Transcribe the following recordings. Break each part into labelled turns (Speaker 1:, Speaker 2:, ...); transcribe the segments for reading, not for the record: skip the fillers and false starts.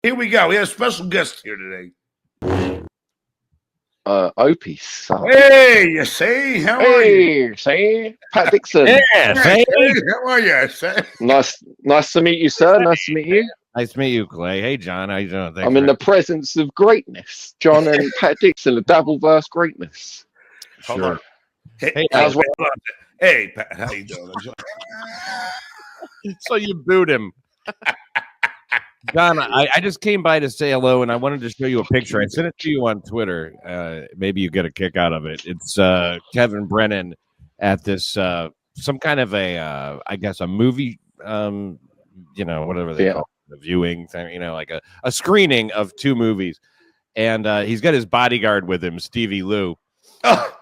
Speaker 1: Here we go. We have a special guest here today.
Speaker 2: Opie, son.
Speaker 1: Hey, you see? How are you?
Speaker 2: Hey, see? Pat Dixon.
Speaker 3: Yeah,
Speaker 1: Hey, how are you? Say?
Speaker 2: Nice to meet you, sir. Nice to meet you.
Speaker 3: Nice to meet you, Clay. Hey, John. How you doing?
Speaker 2: I'm in the presence of greatness. John and Pat Dixon, the Dabbleverse greatness.
Speaker 1: Hold on.
Speaker 3: Hey,
Speaker 1: Pat, how you doing?
Speaker 3: So you booed him. John, I just came by to say hello, and I wanted to show you a picture. I sent it to you on Twitter. Maybe you get a kick out of it. It's Kevin Brennan at this some kind of a I guess a movie whatever they call it, a viewing thing, like a screening of two movies, and he's got his bodyguard with him, Stevie Lou.
Speaker 1: Oh,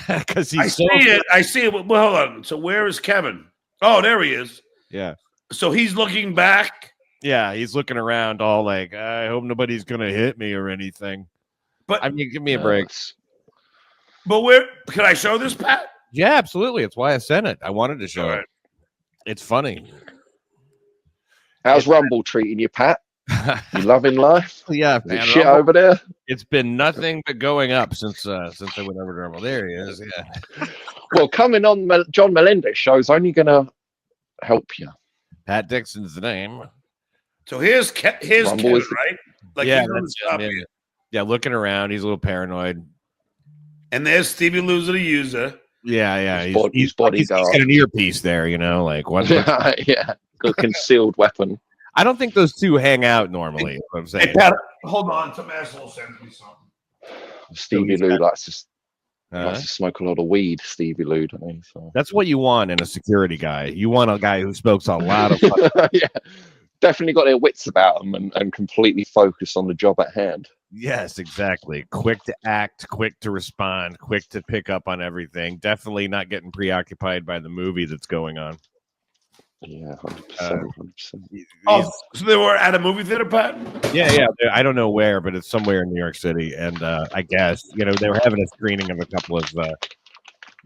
Speaker 3: because
Speaker 1: I see it. Well, hold on. So where is Kevin? Oh, there he is.
Speaker 3: Yeah.
Speaker 1: So he's looking back.
Speaker 3: Yeah, he's looking around all like, I hope nobody's going to hit me or anything.
Speaker 1: But
Speaker 3: I mean, give me a break.
Speaker 1: But where can I show this, Pat?
Speaker 3: Yeah, absolutely. That's why I sent it. I wanted to show it. It's funny.
Speaker 2: How's Rumble treating you, Pat? You loving life?
Speaker 3: Yeah,
Speaker 2: man. Shit over there?
Speaker 3: It's been nothing but going up since I went over to Rumble. There he is. Yeah.
Speaker 2: Well, coming on John Melendez show's only going to help you.
Speaker 3: Pat Dixon's the name.
Speaker 1: So here's Kevin, right? Like
Speaker 3: yeah, looking around. He's a little paranoid.
Speaker 1: And there's Stevie Lou's the user.
Speaker 3: Yeah.
Speaker 2: He's got
Speaker 3: an earpiece there, like one.
Speaker 2: Yeah, got a concealed weapon.
Speaker 3: I don't think those two hang out normally. Hey, what I'm saying.
Speaker 1: Hey, Pat, hold on. Some asshole sent me something.
Speaker 2: Stevie Lou likes to smoke a lot of weed. Stevie Lou, doesn't he? So.
Speaker 3: That's what you want in a security guy. You want a guy who smokes a lot of.
Speaker 2: Yeah. Definitely got their wits about them and completely focused on the job at hand.
Speaker 3: Yes, exactly. Quick to act, quick to respond, quick to pick up on everything. Definitely not getting preoccupied by the movie that's going on.
Speaker 2: Yeah, 100%. 100%.
Speaker 1: Oh, so they were at a movie theater, Pat?
Speaker 3: Yeah. I don't know where, but it's somewhere in New York City. And I guess, they were having a screening of a couple of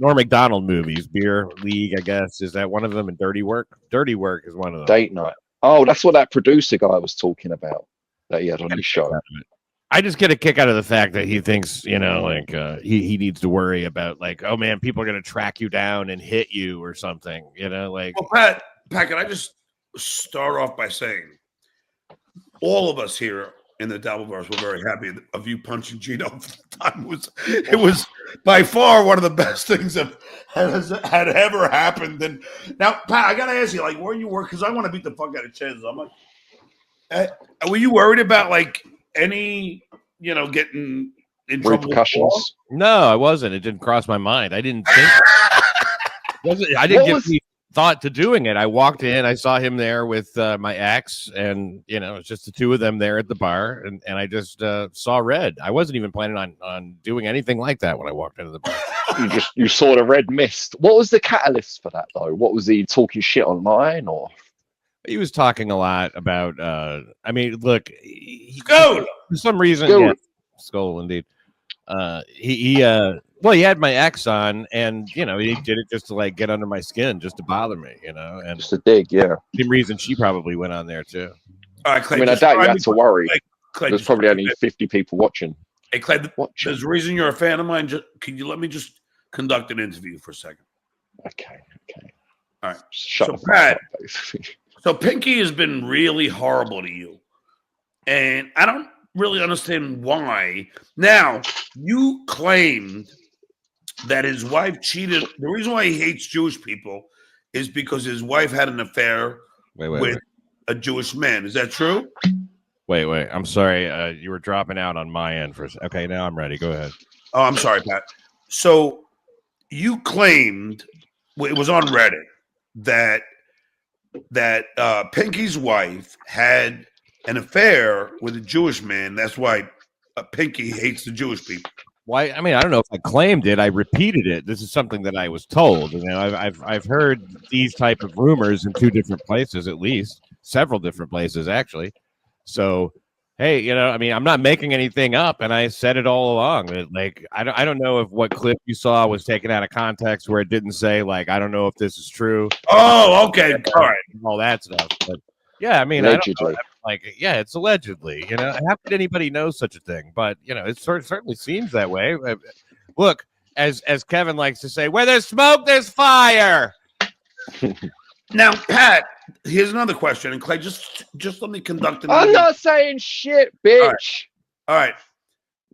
Speaker 3: Norm Macdonald movies. Beer League, I guess. Is that one of them? And Dirty Work? Dirty Work is one of them.
Speaker 2: Date Night. Oh, that's what that producer guy was talking about that he had on his show.
Speaker 3: I just get a kick out of the fact that he thinks, he needs to worry about oh man, people are going to track you down and hit you or something, Well,
Speaker 1: Pat, can I just start off by saying all of us here in the Dabbleverse were very happy of you punching Gino for the time. It was by far one of the best things that had ever happened. And now, Pat, I gotta ask you, where you were, because I want to beat the fuck out of Chen. I'm like, were you worried about any, getting in trouble?
Speaker 2: Repercussions?
Speaker 3: No, I wasn't. It didn't cross my mind. I didn't think. I didn't give any thought to doing it. I walked in, I saw him there with my ex, and it's just the two of them there at the bar, and I just saw red. I wasn't even planning on doing anything like that when I walked into the bar.
Speaker 2: You saw the red mist. What was the catalyst for that though? What was he talking shit online, or
Speaker 3: he was talking a lot about look,
Speaker 1: Skull
Speaker 3: for some reason. Skull indeed. He had my ex on, and he did it just to get under my skin, just to bother me, and
Speaker 2: just a dig. Yeah,
Speaker 3: same reason she probably went on there too.
Speaker 1: All right, Clay,
Speaker 2: I doubt you had to worry.
Speaker 1: Clay,
Speaker 2: there's probably only 50 people watching.
Speaker 1: Hey, Clay, there's a reason you're a fan of mine. Can you let me just conduct an interview for a second?
Speaker 2: Okay.
Speaker 1: All right.
Speaker 2: So,
Speaker 1: Pat, so Pinky has been really horrible to you, and I don't really understand why. Now, you claimed that his wife cheated. The reason why he hates Jewish people is because his wife had an affair with a Jewish man. Is that true?
Speaker 3: Wait. I'm sorry. You were dropping out on my end for a second. Okay, now I'm ready. Go ahead.
Speaker 1: Oh, I'm sorry, Pat. So you claimed, it was on Reddit, that Pinky's wife had an affair with a Jewish man. That's why Pinky hates the Jewish people.
Speaker 3: Why? I mean, I don't know if I claimed it. I repeated it. This is something that I was told. I've heard these type of rumors in two different places, at least several different places, actually. So, hey, I'm not making anything up, and I said it all along. I don't know if what clip you saw was taken out of context, where it didn't say I don't know if this is true.
Speaker 1: Oh, okay, all right,
Speaker 3: all that stuff. But yeah,
Speaker 2: allegedly.
Speaker 3: Like, yeah, it's allegedly. How could anybody know such a thing? But it certainly seems that way. Look, as Kevin likes to say, where there's smoke, there's fire.
Speaker 1: Now, Pat, here's another question, and Clay, just let me conduct an.
Speaker 2: I'm not saying shit, bitch.
Speaker 1: All right.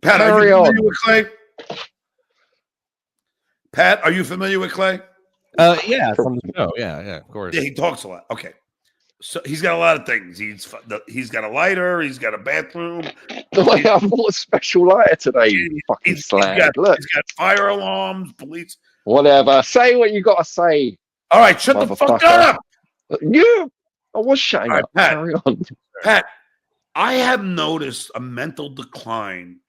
Speaker 1: Pat,
Speaker 2: Carry
Speaker 1: are you
Speaker 2: on.
Speaker 1: familiar with Clay? Pat, are you familiar with Clay?
Speaker 3: Yeah, from the show. Yeah, of course.
Speaker 1: Yeah, he talks a lot. Okay. So he's got a lot of things. He's got a lighter. He's got a bathroom.
Speaker 2: I bought a special lighter today, you fucking slag. Look.
Speaker 1: He's got fire alarms, police.
Speaker 2: Whatever. Say what you got to say.
Speaker 1: All right, shut the fuck up.
Speaker 2: I was shutting up.
Speaker 1: Pat,
Speaker 2: Carry on.
Speaker 1: Pat, I have noticed a mental decline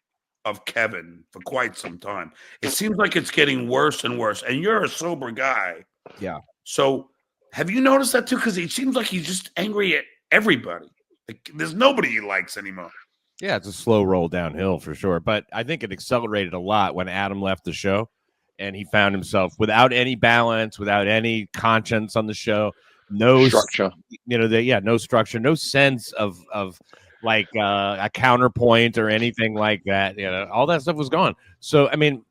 Speaker 1: of Kevin for quite some time. It seems like it's getting worse and worse. And you're a sober guy.
Speaker 3: Yeah.
Speaker 1: So have you noticed that too? Because it seems like he's just angry at everybody. Like, there's nobody he likes anymore.
Speaker 3: Yeah, it's a slow roll downhill for sure. But I think it accelerated a lot when Adam left the show and he found himself without any balance, without any conscience on the show, no
Speaker 2: structure.
Speaker 3: No structure, no sense of like a counterpoint or anything like that. All that stuff was gone. So, I mean,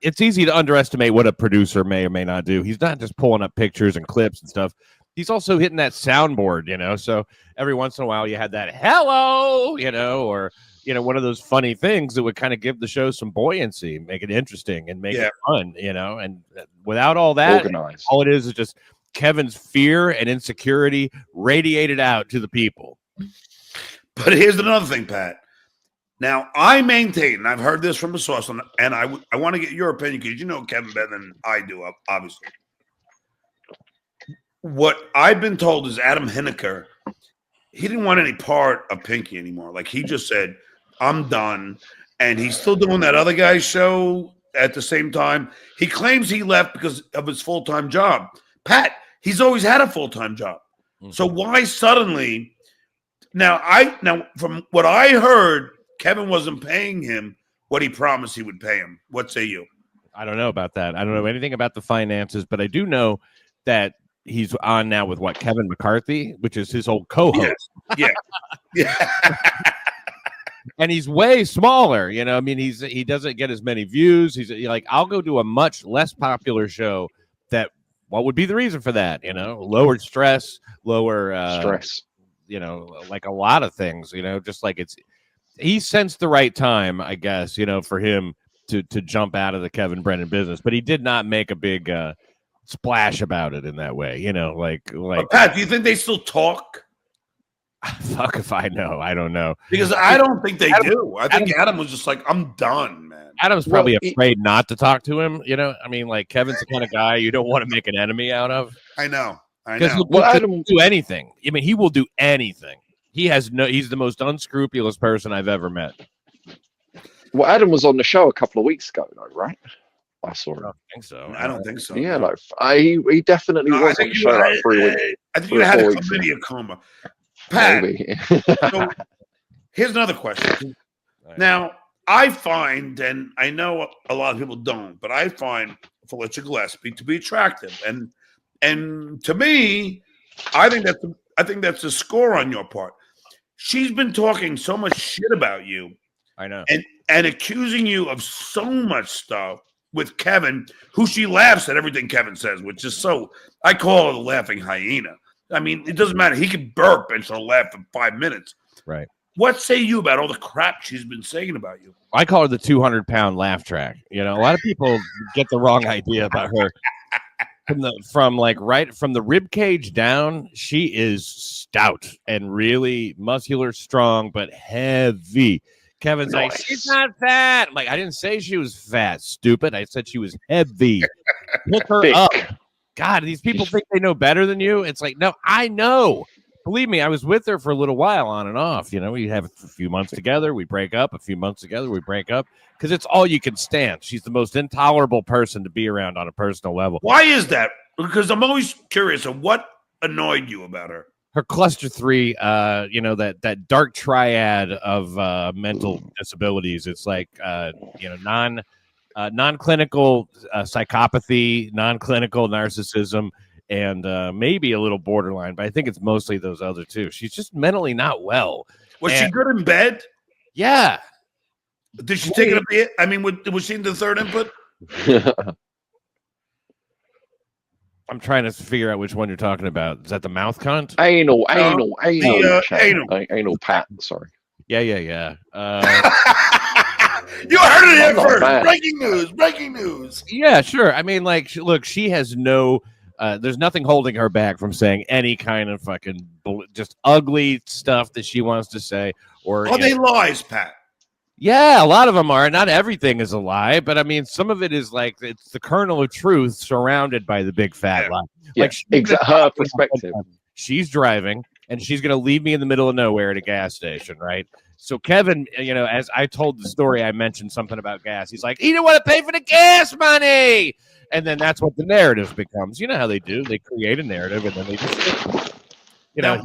Speaker 3: it's easy to underestimate what a producer may or may not do. He's not just pulling up pictures and clips and stuff. He's also hitting that soundboard, so every once in a while you had that hello, or, one of those funny things that would kind of give the show some buoyancy, make it interesting and make it fun, and without all that,
Speaker 2: organized.
Speaker 3: All it is just Kevin's fear and insecurity radiated out to the people.
Speaker 1: But here's another thing, Pat. Now, I maintain, and I've heard this from a source, and I want to get your opinion because you know Kevin better than I do, obviously. What I've been told is Adam Hineker, he didn't want any part of Pinky anymore. Like, he just said, I'm done. And he's still doing that other guy's show at the same time. He claims he left because of his full-time job. Pat, he's always had a full-time job. Mm-hmm. So why suddenly? Now, from what I heard, Kevin wasn't paying him what he promised he would pay him. What say you?
Speaker 3: I don't know about that. I don't know anything about the finances, but I do know that he's on now with Kevin McCarthy, which is his old co-host.
Speaker 1: Yeah.
Speaker 3: And he's way smaller, I mean, he doesn't get as many views. He's like, I'll go to a much less popular show that what would be the reason for that? Lower stress,
Speaker 2: stress,
Speaker 3: like a lot of things, just like he sensed the right time, I guess, for him to jump out of the Kevin Brennan business, but he did not make a big splash about it in that way, like
Speaker 1: Pat, do you think they still talk?
Speaker 3: Fuck if I know. I don't know.
Speaker 1: Because I don't think they do. I think Adam was just like, I'm done, man.
Speaker 3: Adam's probably afraid not to talk to him, I mean, like, Kevin's the kind of guy you don't want to make an enemy out of.
Speaker 1: I know.
Speaker 3: Because he'll do anything. I mean, he will do anything. He's the most unscrupulous person I've ever met.
Speaker 2: Well, Adam was on the show a couple of weeks ago, though, right? I saw him.
Speaker 3: I don't think so.
Speaker 1: I don't think so.
Speaker 2: Yeah, no. He definitely was on the show like 3 weeks.
Speaker 1: I think you had a chlamydia coma. Pat, so here's another question. Now, I find, and I know a lot of people don't, but I find Felicia Gillespie to be attractive. And to me, I think that's a score on your part. She's been talking so much shit about you.
Speaker 3: I know.
Speaker 1: And accusing you of so much stuff with Kevin, who she laughs at everything Kevin says, which is so, I call her the laughing hyena. I mean, it doesn't matter. He could burp and she'll laugh for 5 minutes.
Speaker 3: Right.
Speaker 1: What say you about all the crap she's been saying about you?
Speaker 3: I call her the 200-pound laugh track. A lot of people get the wrong idea about her. From the rib cage down, she is stout and really muscular, strong, but heavy. Kevin's like, she's not fat. I'm like, I didn't say she was fat, stupid. I said she was heavy. Pick her up. God, these people think they know better than you. It's like, no, I know. Believe me, I was with her for a little while on and off. We have a few months together. We break up. A few months together. We break up. Because it's all you can stand. She's the most intolerable person to be around on a personal level.
Speaker 1: Why is that? Because I'm always curious of what annoyed you about her.
Speaker 3: Her cluster 3, that dark triad of mental disabilities. It's like, non-clinical psychopathy, non-clinical narcissism, and maybe a little borderline, but I think it's mostly those other two. She's just mentally not well.
Speaker 1: Was she good in bed?
Speaker 3: Yeah.
Speaker 1: Did she take it up the? I mean, was she in the third input?
Speaker 3: I'm trying to figure out which one you're talking about. Is that the mouth cunt?
Speaker 2: Anal Pat. Sorry.
Speaker 3: Yeah.
Speaker 1: You heard it here
Speaker 2: I'm not
Speaker 1: first.
Speaker 2: bad.
Speaker 1: Breaking news.
Speaker 3: Yeah, sure. I mean, like, look, she has no. There's nothing holding her back from saying any kind of fucking just ugly stuff that she wants to say. Or
Speaker 1: Are they lies, Pat?
Speaker 3: Yeah, a lot of them are. Not everything is a lie, but I mean, some of it is like it's the kernel of truth surrounded by the big fat lie.
Speaker 2: Yeah,
Speaker 3: Like
Speaker 2: her perspective.
Speaker 3: She's driving and she's going to leave me in the middle of nowhere at a gas station, right? So Kevin, as I told the story, I mentioned something about gas. He's like, he didn't want to pay for the gas money. And then that's what the narrative becomes. You know how they do. They create a narrative and then they just,
Speaker 1: now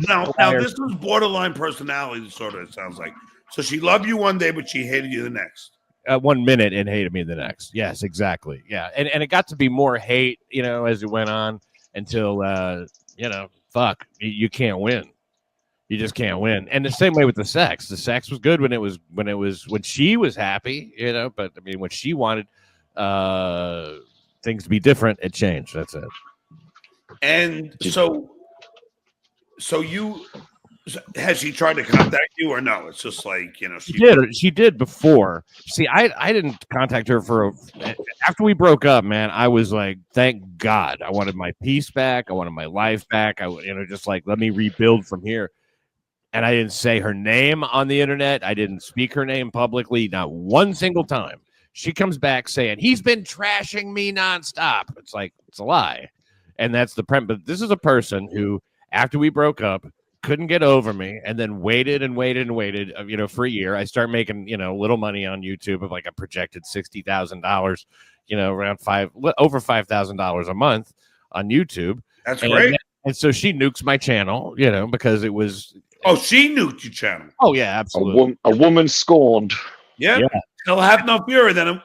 Speaker 1: this was borderline personality disorder, it sounds like. So she loved you one day, but she hated you the next.
Speaker 3: 1 minute and hated me the next. Yes, exactly. Yeah. And it got to be more hate, as it went on until, fuck, you can't win. You just can't win. And the same way with the sex. The sex was good when she was happy, but I mean, when she wanted things to be different, it changed. That's it.
Speaker 1: And so has she tried to contact you or no? It's just like,
Speaker 3: she did before. See, I didn't contact her after we broke up, man. I was like, thank God. I wanted my peace back. I wanted my life back. Just like, let me rebuild from here. And I didn't say her name on the internet. I didn't speak her name publicly, not one single time. She comes back saying, he's been trashing me nonstop. It's like, it's a lie. And that's the premise. But this is a person who, after we broke up, couldn't get over me and then waited for a year. I start making, little money on YouTube of like a projected $60,000, around over $5,000 a month on YouTube.
Speaker 1: That's great.
Speaker 3: And so she nukes my channel, because it was.
Speaker 1: Oh, she nuked your channel.
Speaker 3: Oh yeah, absolutely.
Speaker 2: A woman scorned.
Speaker 1: Yeah. She'll have no fury than a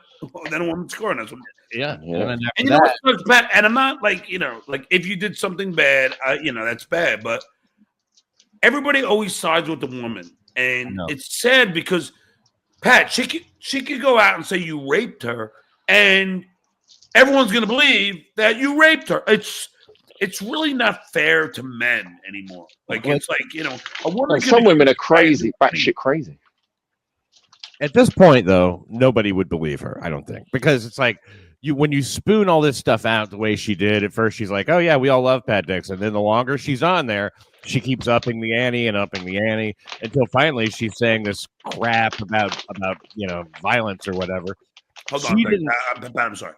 Speaker 1: woman scorned. That's what.
Speaker 3: Yeah.
Speaker 1: And you know what's bad? And I'm not like, like if you did something bad, that's bad. But everybody always sides with the woman. And it's sad because, Pat, she could go out and say you raped her, and everyone's going to believe that you raped her. It's really not fair to men anymore. Like, it's like, a woman.
Speaker 2: Some women are crazy, batshit crazy.
Speaker 3: At this point, though, nobody would believe her, I don't think, because it's like when you spoon all this stuff out the way she did, at first she's like, oh, yeah, we all love Pat Dixon. Then the longer she's on there, she keeps upping the ante until finally she's saying this crap about violence or whatever.
Speaker 1: Hold on. I'm sorry.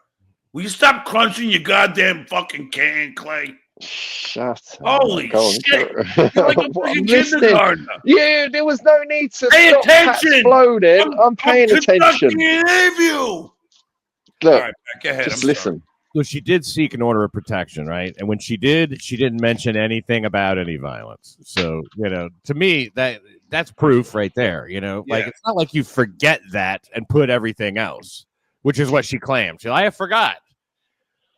Speaker 1: Will you stop crunching your goddamn fucking can, Clay?
Speaker 2: Shut
Speaker 1: up. Holy shit. You're like a fucking kindergartner.
Speaker 2: Yeah, there was no need to
Speaker 1: pay attention.
Speaker 2: Exploding. I'm paying attention.
Speaker 1: You.
Speaker 2: Look,
Speaker 1: right, go ahead.
Speaker 2: Just listen.
Speaker 3: So she did seek an order of protection, right? And when she did, she didn't mention anything about any violence. So, to me, that's proof right there, Like, it's not like you forget that and put everything else, which is what she claimed. I forgot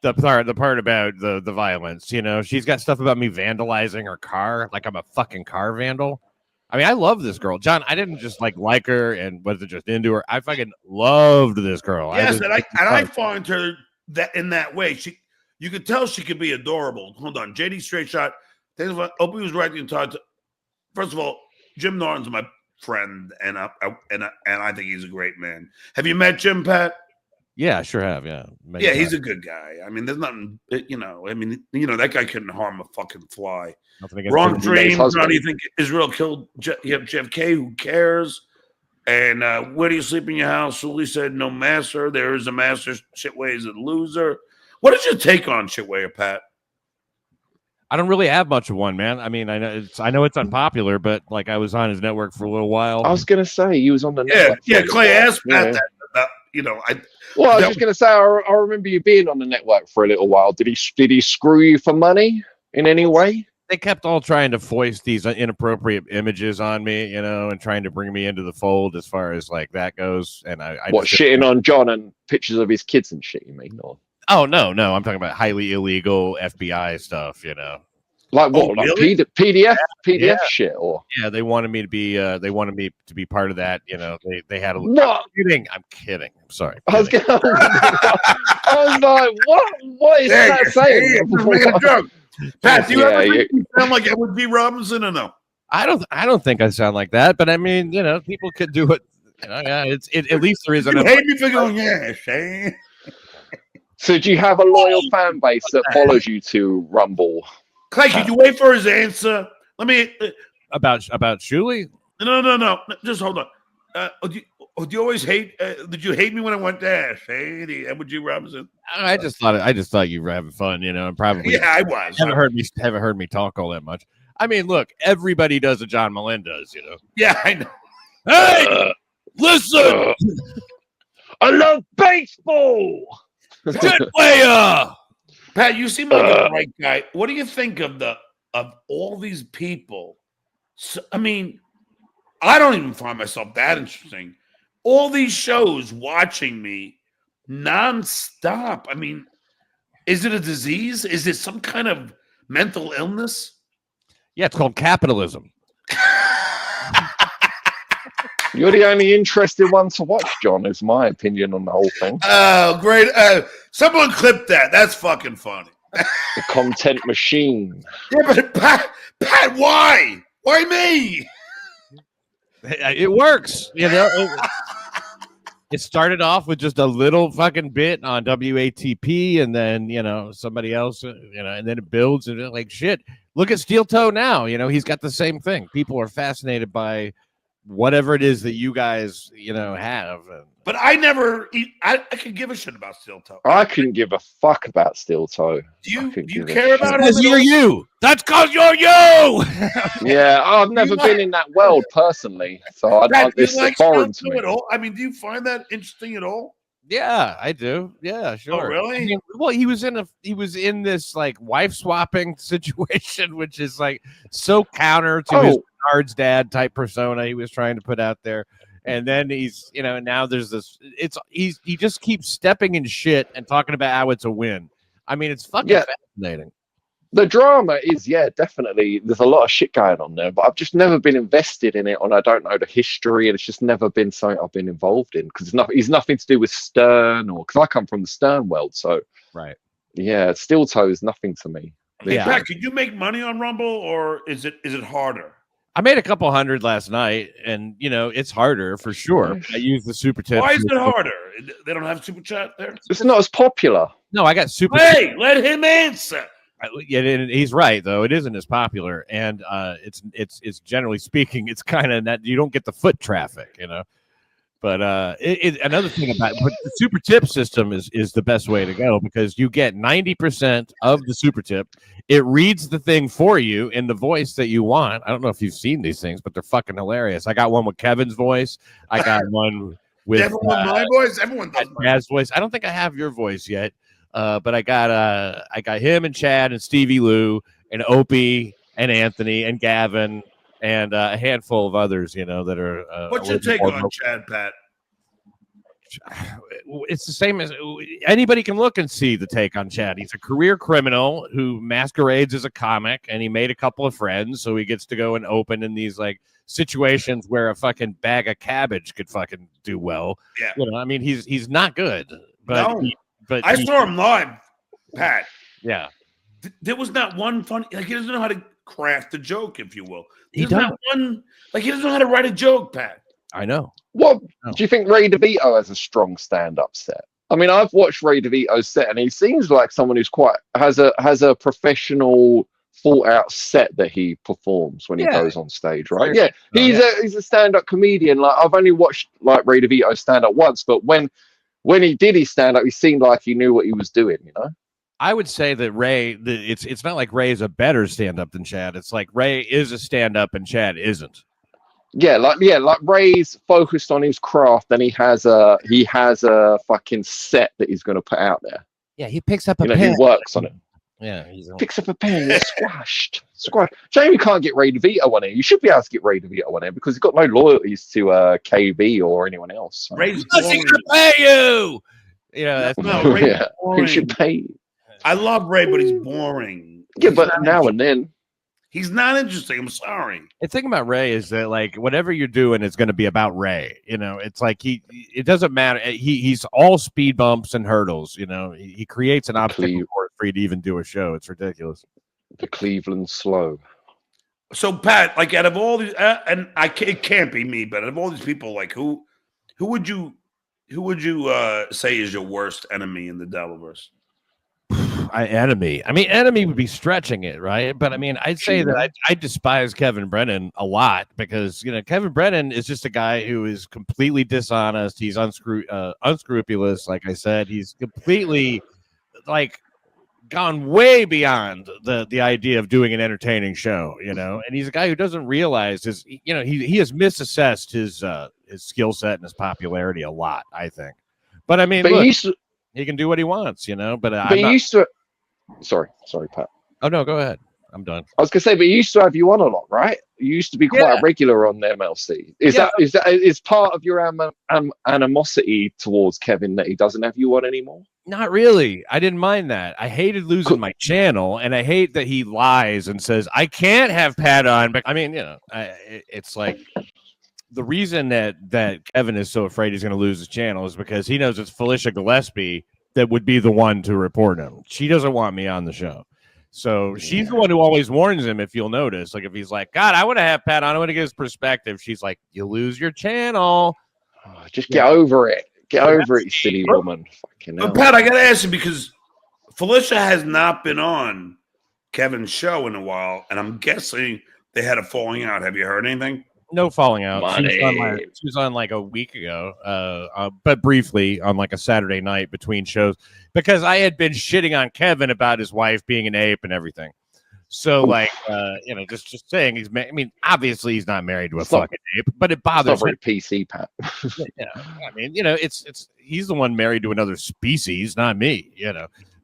Speaker 3: the part about the violence, She's got stuff about me vandalizing her car, like I'm a fucking car vandal. I mean, I love this girl, John. I didn't just like her and wasn't just into her. I fucking loved this girl.
Speaker 1: Yes, I find her that in that way. You could tell she could be adorable. Hold on, JD Straight Shot. Opie was right the entire time. First of all, Jim Norton's my friend, and I think he's a great man. Have you met Jim, Pat?
Speaker 3: Yeah, I sure have. Yeah,
Speaker 1: yeah, he's a good guy. I mean, there's nothing. That guy couldn't harm a fucking fly. Wrong dreams. How do you think Israel killed JFK? Who cares? And where do you sleep in your house? Sully said, "No master. There is a master. Shitway is a loser." What is your take on Shitway, Pat?
Speaker 3: I don't really have much of one, man. I mean, I know it's unpopular, but like I was on his network for a little while.
Speaker 2: I was gonna say he was on the network.
Speaker 1: Yeah. Clay asked Pat that.
Speaker 2: I was just gonna say I remember you being on the network for a little while. Did he screw you for money in any way?
Speaker 3: They kept all trying to foist these inappropriate images on me, and trying to bring me into the fold as far as like that goes. And I
Speaker 2: shitting on John and pictures of his kids and shit. You mean? Or?
Speaker 3: Oh no, I'm talking about highly illegal FBI stuff.
Speaker 2: Like what? Like
Speaker 1: really?
Speaker 2: PDF shit, or
Speaker 3: yeah, they wanted me to be part of that. They had a.
Speaker 2: what?
Speaker 3: I'm kidding. I'm sorry.
Speaker 2: I was like, what is that saying?
Speaker 1: A joke. Pat, do you ever think you sound like Edward G. Robinson or no?
Speaker 3: I don't think I sound like that, but I mean, people could do it. Yeah, at least there is
Speaker 1: You hate me for going, yeah, Shane.
Speaker 2: So do you have a loyal fan base that follows you to Rumble?
Speaker 1: Clay, could you wait for his answer? Let me
Speaker 3: about Shuli.
Speaker 1: No. Just hold on. Do you always hate? Did you hate me when I went there? Shane, Edward G. Robinson.
Speaker 3: I just thought you were having fun. Probably.
Speaker 1: Yeah, I was.
Speaker 3: Haven't heard me talk all that much. I mean, look, everybody does what John Mullin does.
Speaker 1: Yeah, I know.
Speaker 3: Hey, listen.
Speaker 2: I love baseball.
Speaker 3: Good way,
Speaker 1: Pat, you seem like the right guy. What do you think of all these people? So, I mean, I don't even find myself that interesting. All these shows watching me nonstop. I mean, is it a disease? Is it some kind of mental illness?
Speaker 3: Yeah, it's called capitalism.
Speaker 2: You're the only interested one to watch, John, is my opinion on the whole thing.
Speaker 1: Oh, great. Someone clip that. That's fucking funny.
Speaker 2: The content machine.
Speaker 1: Yeah, but Pat, why? Why me?
Speaker 3: It works. It started off with just a little fucking bit on WATP, and then somebody else, and then it builds, and like shit. Look at Steel Toe now. He's got the same thing. People are fascinated by whatever it is that you guys have.
Speaker 1: But I could give a shit about Steel Toe.
Speaker 2: I couldn't give a fuck about Steel Toe.
Speaker 1: Do you care about it?
Speaker 3: Because you're you. That's because you're you.
Speaker 2: Yeah, I've never been in that world personally, so it's foreign to me.
Speaker 1: At all? I mean, do you find that interesting at all?
Speaker 3: Yeah, I do. Yeah, sure.
Speaker 1: Oh, really?
Speaker 3: I mean, well, he was in this like wife swapping situation, which is like so counter to his Bernard's dad type persona he was trying to put out there. And then he's, now there's this. He just keeps stepping in shit and talking about how it's a win. I mean, it's fucking fascinating.
Speaker 2: The drama is, definitely. There's a lot of shit going on there, but I've just never been invested in it, and I don't know the history, and it's just never been something I've been involved in because it's nothing to do with Stern, or because I come from the Stern world. So,
Speaker 3: right,
Speaker 2: yeah, Steel Toe is nothing to me.
Speaker 1: Yeah. Pat, could you make money on Rumble, or is it harder?
Speaker 3: I made a couple hundred last night, and it's harder for sure. I use the super tip.
Speaker 1: Why is it harder? They don't have super chat there.
Speaker 2: It's not as popular.
Speaker 3: No, I got super.
Speaker 1: Hey, let him answer.
Speaker 3: Yeah, he's right though. It isn't as popular, and it's generally speaking, it's kind of that you don't get the foot traffic, But another thing but the super tip system is the best way to go because you get 90% of the super tip. It reads the thing for you in the voice that you want. I don't know if you've seen these things, but they're fucking hilarious. I got one with Kevin's voice. I got one with
Speaker 1: my voice. Everyone does
Speaker 3: Chad's voice. I don't think I have your voice yet. But I got him and Chad and Stevie Lou and Opie and Anthony and Gavin and a handful of others, that are.
Speaker 1: What's your take on Chad, Pat?
Speaker 3: It's the same as anybody can look and see the take on Chad. He's a career criminal who masquerades as a comic, and he made a couple of friends, so he gets to go and open in these like situations where a fucking bag of cabbage could fucking do well.
Speaker 1: Yeah,
Speaker 3: I mean, he's not good, but.
Speaker 1: No. But I saw him live, Pat.
Speaker 3: Yeah.
Speaker 1: There was not one funny. Like he doesn't know how to craft a joke, if you will.
Speaker 3: He doesn't
Speaker 1: know how to write a joke, Pat.
Speaker 3: I know.
Speaker 2: What do you think Ray DeVito has a strong stand-up set? I mean, I've watched Ray DeVito's set, and he seems like someone who's has a professional, thought-out set that he performs when he goes on stage, right? Yeah, he's a stand-up comedian. Like I've only watched like Ray DeVito stand-up once, but when he did his stand-up, he seemed like he knew what he was doing,
Speaker 3: I would say that Ray, it's not like Ray is a better stand-up than Chad. It's like Ray is a stand-up and Chad isn't.
Speaker 2: Like Ray's focused on his craft, and he has a fucking set that he's going to put out there.
Speaker 3: Yeah, he picks up a pen.
Speaker 2: He works on it.
Speaker 3: Yeah,
Speaker 2: picks up a pen, squashed. Shame you can't get Ray DeVito on it. You should be able to get Ray DeVito on it because he's got no loyalties to KB or anyone else. So.
Speaker 3: Ray's going to pay you. You know, that's
Speaker 1: No, Ray's
Speaker 2: Yeah, who
Speaker 1: boring.
Speaker 2: should pay?
Speaker 1: I love Ray, but he's boring.
Speaker 2: Yeah,
Speaker 1: He's
Speaker 2: but
Speaker 1: not
Speaker 2: now and then.
Speaker 1: He's not interesting. I'm sorry.
Speaker 3: the thing about Ray is that like whatever you're doing is going to be about Ray. You know, it's like it doesn't matter. He's all speed bumps and hurdles. You know, he creates an obstacle course for you to even do a show. It's ridiculous.
Speaker 2: The Cleveland Slow.
Speaker 1: So Pat, like out of all these, it can't be me, but out of all these people, like who would you say is your worst enemy in the Dabblerverse?
Speaker 3: Enemy. I mean, enemy would be stretching it, right? But I mean, I'd say that I despise Kevin Brennan a lot because Kevin Brennan is just a guy who is completely dishonest. He's unscrupulous. Like I said, he's completely like gone way beyond the idea of doing an entertaining show, and he's a guy who doesn't realize he has misassessed his skill set and his popularity a lot, I think. But I mean, look, he can do what he wants, but
Speaker 2: he used to. Sorry, Pat.
Speaker 3: Oh no, go ahead. I'm done.
Speaker 2: I was gonna say, but he used to have you on a lot, right? You used to be quite a regular on the MLC. Is part of your animosity towards Kevin that he doesn't have you on anymore?
Speaker 3: Not really. I didn't mind that. I hated losing my channel, and I hate that he lies and says I can't have Pat on. But I mean, it's like the reason that Kevin is so afraid he's going to lose his channel is because he knows it's Felicia Gillespie that would be the one to report him. She doesn't want me on the show. So she's the one who always warns him, if you'll notice. Like if he's like, God, I want to have Pat on, I want to get his perspective. She's like, you lose your channel.
Speaker 2: Oh, just get over it. Get over it, you silly woman.
Speaker 1: But Pat, I got to ask you because Felicia has not been on Kevin's show in a while, and I'm guessing they had a falling out. Have you heard anything?
Speaker 3: No falling out. She was on like a week ago, but briefly on like a Saturday night between shows because I had been shitting on Kevin about his wife being an ape and everything. So like, just saying I mean, obviously he's not married to a fucking ape, but it bothers
Speaker 2: me.
Speaker 3: Not
Speaker 2: very PC, Pat.
Speaker 3: I mean, he's the one married to another species, not me,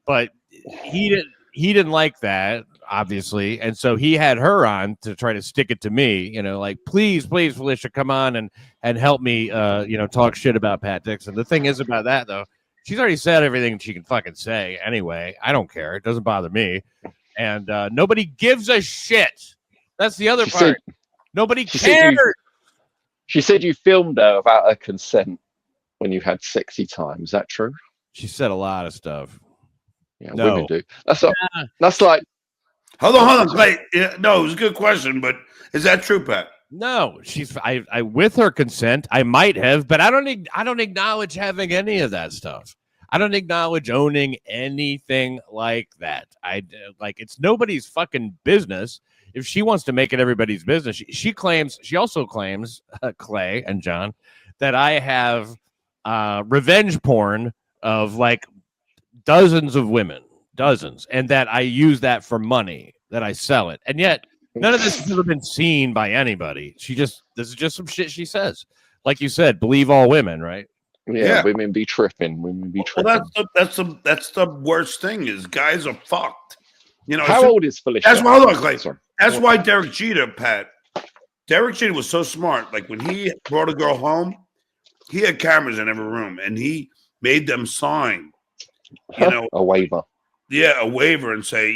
Speaker 3: but he didn't like that. Obviously, and so he had her on to try to stick it to me, like please Felicia, come on and help me talk shit about Pat Dixon. The thing is about that though, she's already said everything she can fucking say anyway. I don't care, it doesn't bother me, and nobody gives a shit. That's the other part. Nobody cares.
Speaker 2: She said you filmed her without her consent when you had sexy time. Is that true? She
Speaker 3: said a lot of stuff.
Speaker 2: Yeah, women do. That's like
Speaker 1: Hold on. Wait, no, it was a good question, but is that true, Pat?
Speaker 3: No, I with her consent, I might have, but I don't acknowledge having any of that stuff. I don't acknowledge owning anything like that. It's nobody's fucking business. If she wants to make it everybody's business, she also claims Clay and John that I have revenge porn of like dozens of women. Dozens, and that I use that for money, that I sell it, and yet none of this has ever been seen by anybody. This is just some shit she says. Like you said, believe all women, right?
Speaker 2: Yeah. Women be tripping.
Speaker 1: Well, that's the worst thing is guys are fucked.
Speaker 2: How old is Felicia?
Speaker 1: That's why. Look, that's why Derek Jeter, Pat. Derek Jeter was so smart. Like when he brought a girl home, he had cameras in every room, and he made them sign,
Speaker 2: a waiver.
Speaker 1: Yeah, a waiver and say,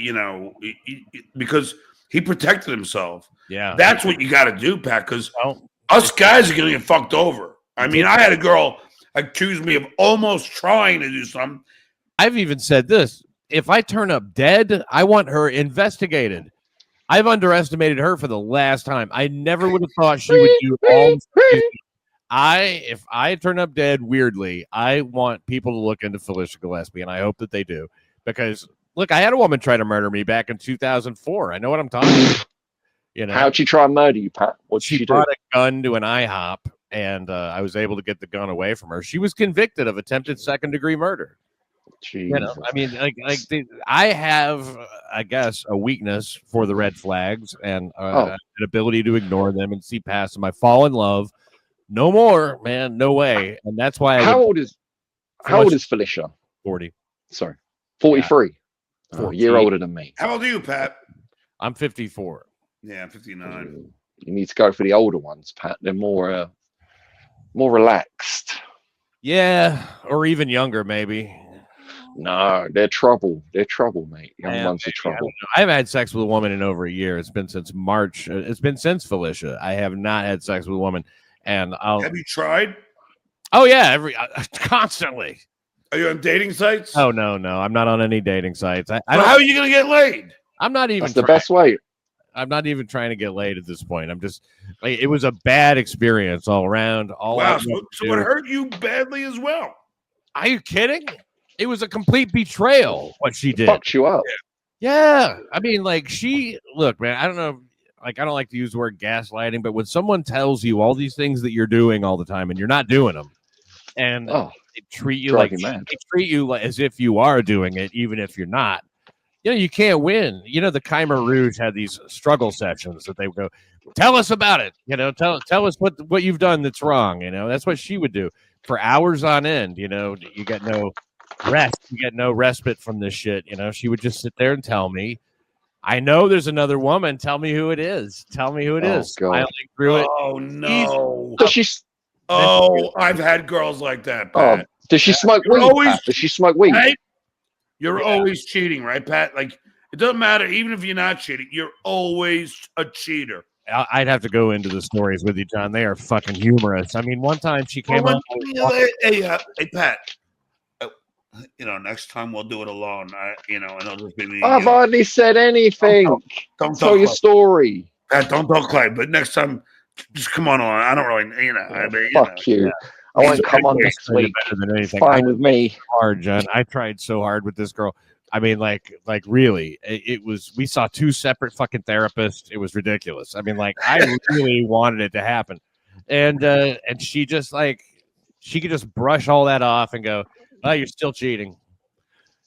Speaker 1: because he protected himself.
Speaker 3: Yeah.
Speaker 1: That's what you got to do, Pat, because us guys are going to get fucked over. I mean, I had a girl accuse me of almost trying to do something.
Speaker 3: I've even said this. If I turn up dead, I want her investigated. I've underestimated her for the last time. I never would have thought she would do all this. If I turn up dead weirdly, I want people to look into Felicia Gillespie, and I hope that they do. Because look, I had a woman try to murder me back in 2004. I know what I'm talking about.
Speaker 2: How'd she try and murder you, Pat? What'd she do?
Speaker 3: Brought a gun to an IHOP, and I was able to get the gun away from her. She was convicted of attempted second-degree murder.
Speaker 2: Jesus.
Speaker 3: I mean, I have, I guess, a weakness for the red flags and an ability to ignore them and see past them. I fall in love. No more, man. No way. And that's why.
Speaker 2: How old is Felicia?
Speaker 3: 40.
Speaker 2: Sorry. 43.
Speaker 3: Yeah.
Speaker 2: A year older than me.
Speaker 1: How old are you, Pat?
Speaker 3: I'm 54.
Speaker 1: Yeah, I'm 59.
Speaker 2: You need to go for the older ones, Pat. They're more relaxed.
Speaker 3: Yeah, or even younger, maybe.
Speaker 2: No, they're trouble. They're trouble, mate. Young ones are
Speaker 3: I
Speaker 2: trouble.
Speaker 3: don't know. I haven't had sex with a woman in over a year. It's been since March. It's been since Felicia. I have not had sex with a woman, and
Speaker 1: Have you tried?
Speaker 3: Oh yeah, constantly.
Speaker 1: Are you on dating sites?
Speaker 3: Oh no, I'm not on any dating sites. I
Speaker 1: Well, how are you gonna get laid?
Speaker 3: I'm not even.
Speaker 2: That's the best way.
Speaker 3: I'm not even trying to get laid at this point. I'm just like, it was a bad experience all around.
Speaker 1: Wow, so it hurt you badly as well.
Speaker 3: Are you kidding? It was a complete betrayal what she did.
Speaker 2: Fucked you up.
Speaker 3: Yeah. I mean, like, look, man, I don't know. Like, I don't like to use the word gaslighting, but when someone tells you all these things that you're doing all the time and you're not doing them, and they treat you like as if you are doing it, even if you're not, you can't win. The Khmer Rouge had these struggle sessions that they would go, tell us about it. Tell us what you've done that's wrong. That's what she would do for hours on end. You get no rest. You get no respite from this shit. She would just sit there and tell me, I know there's another woman. Tell me who it is. Tell me who it is. Smiling through it.
Speaker 1: Oh, no. I've had girls like that, Pat.
Speaker 2: Does she smoke weed? Does she smoke weed?
Speaker 1: Right? You're always cheating, right, Pat? Like, it doesn't matter. Even if you're not cheating, you're always a cheater.
Speaker 3: I'd have to go into the stories with you, John. They are fucking humorous. I mean, one time she came up.
Speaker 1: Hey, Pat. Next time we'll do it alone. And it'll just be me.
Speaker 2: I've hardly said anything. Don't tell your story.
Speaker 1: Pat, don't talk, Clay. But next time, just come on. I don't really.
Speaker 2: Fuck you.
Speaker 1: Yeah.
Speaker 2: I won't come on next week.
Speaker 3: Better than anything.
Speaker 2: Fine with me.
Speaker 3: Hard, John. I tried so hard with this girl. I mean, like really, it was. We saw 2 separate fucking therapists. It was ridiculous. I mean, like, I really wanted it to happen, and she just she could just brush all that off and go, "Oh, you're still cheating.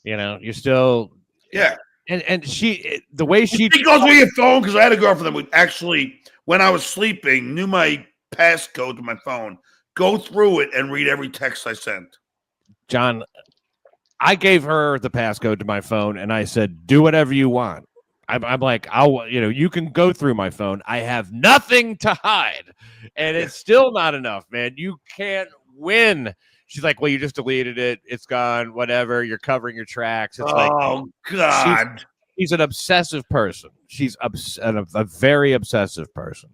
Speaker 3: You're still."
Speaker 1: Yeah.
Speaker 3: And the way she
Speaker 1: goes with your phone, because I had a girlfriend that would actually, when I was sleeping, knew my passcode to my phone. Go through it and read every text I sent.
Speaker 3: John, I gave her the passcode to my phone and I said, do whatever you want. I'm like, you can go through my phone. I have nothing to hide. And it's still not enough, man. You can't win. She's like, well, you just deleted it. It's gone. Whatever. You're covering your tracks. It's
Speaker 1: God.
Speaker 3: She's an obsessive person. She's a very obsessive person.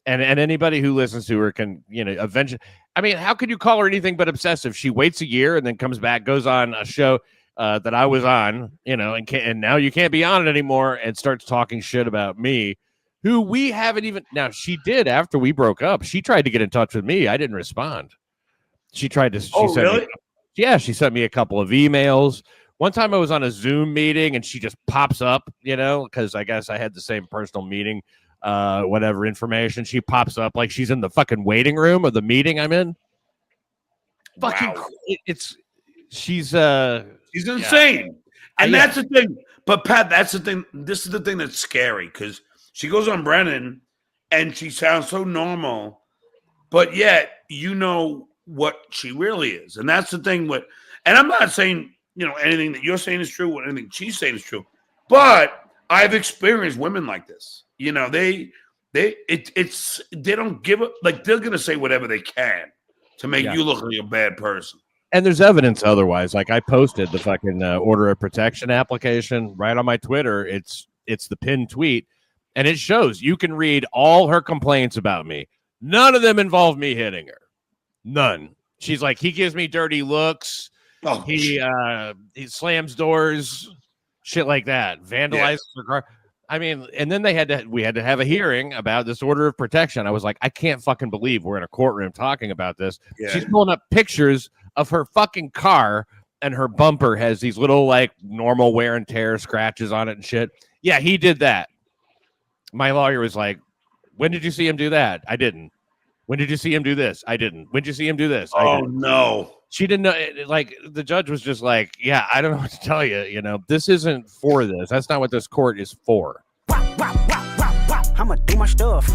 Speaker 3: And anybody who listens to her can, eventually. I mean, how could you call her anything but obsessive? She waits a year and then comes back, goes on a show that I was on, and now you can't be on it anymore, and starts talking shit about me, who we haven't even. Now, she did after we broke up. She tried to get in touch with me. I didn't respond. She tried to.
Speaker 1: Really?
Speaker 3: She sent me a couple of emails. One time I was on a Zoom meeting and she just pops up, because I guess I had the same personal meeting. Whatever information, she pops up like she's in the fucking waiting room of the meeting I'm in. Fucking, she's
Speaker 1: insane, and that's the thing. But Pat, that's the thing. This is the thing that's scary, because she goes on Brennan, and she sounds so normal, but yet what she really is, and that's the thing. And I'm not saying anything that you're saying is true, or anything she's saying is true, but I've experienced women like this. They don't give up. Like, they're gonna say whatever they can to make you look like a bad person.
Speaker 3: And there's evidence otherwise. Like, I posted the fucking order of protection application right on my Twitter. It's the pinned tweet, and it shows you can read all her complaints about me. None of them involve me hitting her. None. She's like, he gives me dirty looks.
Speaker 1: Oh,
Speaker 3: he slams doors, shit like that. Vandalizes her car. I mean, and then we had to have a hearing about this order of protection. I was like, I can't fucking believe we're in a courtroom talking about this. Yeah. She's pulling up pictures of her fucking car, and her bumper has these little, like, normal wear and tear scratches on it and shit. Yeah, he did that. My lawyer was like, when did you see him do that? I didn't. When did you see him do this? I didn't. When did you see him do this?
Speaker 1: Oh, no.
Speaker 3: She didn't know. Like, the judge was just like, yeah, I don't know what to tell you. This isn't for this. That's not what this court is for.
Speaker 4: I'ma do my stuff.